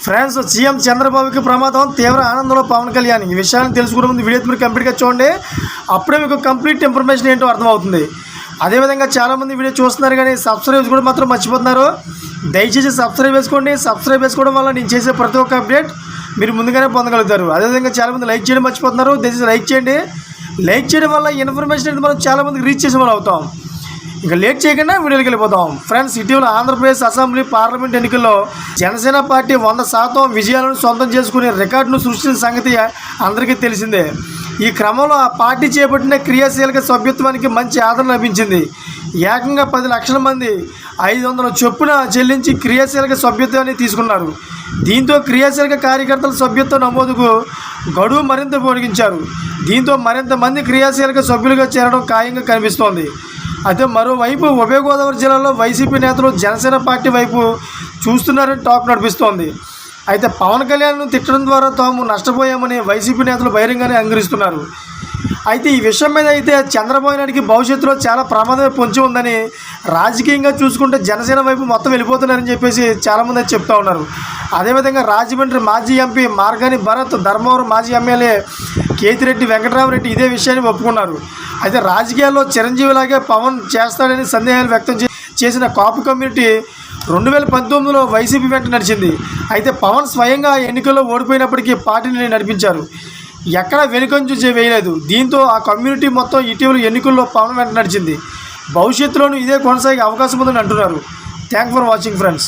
Friends, CM చంద్రబాబుకి ప్రమాదం, తీవ్ర ఆనందంలో పవన్ కళ్యాణ్. ఈ విషయాన్ని తెలుసుకునే ముందు వీడియో మీరు కంప్లీట్గా చూడండి. అప్పుడే మీకు కంప్లీట్ ఇన్ఫర్మేషన్ ఏంటో అర్థమవుతుంది. అదేవిధంగా చాలామంది వీడియో చూస్తున్నారు కానీ సబ్స్క్రైబ్ కూడా మాత్రం మర్చిపోతున్నారు. దయచేసి సబ్స్క్రైబ్ చేసుకోండి. సబ్స్క్రైబ్ చేసుకోవడం వల్ల నేను చేసే ప్రతి ఒక్క అప్డేట్ మీరు ముందుగానే పొందగలుగుతారు. అదేవిధంగా చాలామంది లైక్ చేయడం మర్చిపోతున్నారు. దయచేసి లైక్ చేయండి. లైక్ చేయడం వల్ల ఇన్ఫర్మేషన్ అనేది మనం చాలామందికి రీచ్ చేసే వాళ్ళు అవుతాం. ఇంకా లేట్ చేయకుండా వీడియోకి వెళ్ళిపోతాం. ఫ్రెండ్స్, ఇటీవల ఆంధ్రప్రదేశ్ అసెంబ్లీ పార్లమెంట్ ఎన్నికల్లో జనసేన పార్టీ 100% విజయాలను సొంతం చేసుకునే రికార్డును సృష్టించిన సంగతి అందరికీ తెలిసిందే. ఈ క్రమంలో ఆ పార్టీ చేపట్టిన క్రియాశీలక సభ్యత్వానికి మంచి ఆదరణ లభించింది. ఏకంగా 10 లక్షల మంది 500 చొప్పున చెల్లించి క్రియాశీలక సభ్యత్వాన్ని తీసుకున్నారు. దీంతో క్రియాశీలక కార్యకర్తల సభ్యత్వ నమోదుకు గడువు మరింత పొడిగించారు. దీంతో మరింత మంది క్రియాశీలక సభ్యులుగా చేరడం ఖాయంగా కనిపిస్తోంది. అయితే మరోవైపు ఉభయ గోదావరి జిల్లాలో వైసీపీ నేతలు జనసేన పార్టీ వైపు చూస్తున్నారని టాక్ నడిపిస్తోంది. అయితే పవన్ కళ్యాణ్ను తిట్టడం ద్వారా తాము నష్టపోయామని వైసీపీ నేతలు బహిరంగానే అంగీకరిస్తున్నారు. అయితే ఈ విషయం మీద అయితే చంద్రబాబు నాయుడికి భవిష్యత్తులో చాలా ప్రమాదమే పొంచి ఉందని, రాజకీయంగా చూసుకుంటే జనసేన వైపు మొత్తం వెళ్ళిపోతున్నారని చెప్పేసి చాలామంది అయితే చెప్తా ఉన్నారు. అదేవిధంగా రాజమండ్రి మాజీ ఎంపీ మార్గాని భరత్, ధర్మవరం మాజీ ఎమ్మెల్యే కేతిరెడ్డి వెంకటరామరెడ్డి ఇదే విషయాన్ని ఒప్పుకున్నారు. అయితే రాజకీయాల్లో చిరంజీవిలాగే పవన్ చేస్తాడని సందేహాలు వ్యక్తం చేసిన కాపు కమ్యూనిటీ 2019లో వైసీపీ వెంట నడిచింది. అయితే పవన్ స్వయంగా ఎన్నికల్లో ఓడిపోయినప్పటికీ పార్టీని నడిపించారు. ఎక్కడా వెనుకంజు వేయలేదు. దీంతో ఆ కమ్యూనిటీ మొత్తం ఇటీవల ఎన్నికల్లో పవన్ వెంట నడిచింది. భవిష్యత్తులోనూ ఇదే కొనసాగే అవకాశం ఉందని అంటున్నారు. Thank for watching friends.